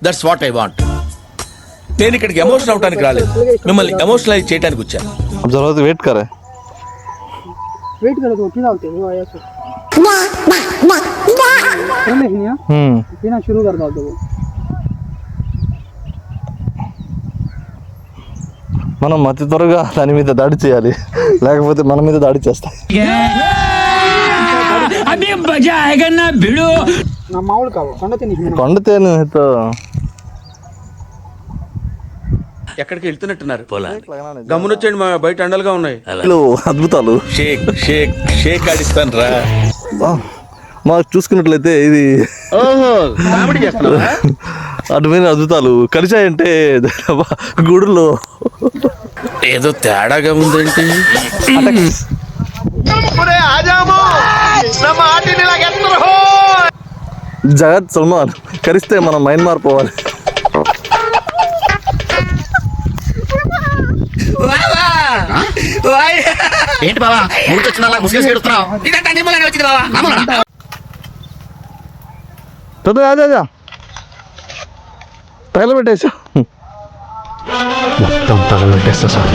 That's what I want. నేను ఇక్కడికి emotional అవడానికి రాలేదు, మిమ్మల్ని ఎమోషనలైజ్ చేయడానికి వచ్చాను. अब जरा वेट करे. वेट करो तो फिर आते हैं आया सो पीना शुरू कर दो. మనం అతి త్వరగా దాని మీద దాడి చేయాలి, లేకపోతే మన మీద దాడి చేస్తాయి. నా మామూలు కావు కొండ తేనె ఎక్కడికి వెళ్తున్నట్టున్నారు? గమనించండి, మా బయట అండలుగా ఉన్నాయి. అద్భుతాలు. షేక్ షేక్ షేక్ ఆడిస్తాను రా. మాకు చూసుకున్నట్లయితే ఇది కామెడీ చేస్తున్నావా? అటువైన అద్భుతాలు కలిశాయంటే గూడులో ఏదో తేడాగా ఉందేంటి? జగత్ సల్మాన్ కరిస్తే మనం మయన్మార్ పోవాలి. ఏంటి బావా మురికొచ్చినలా ముసుగేసి ఎడుతున్నావు? ఇదంతా నిమ్మలనే వచ్చింది బావా. అదే తగలబెట్టేసా, మొత్తం తగలబెట్టేస్తా సార్.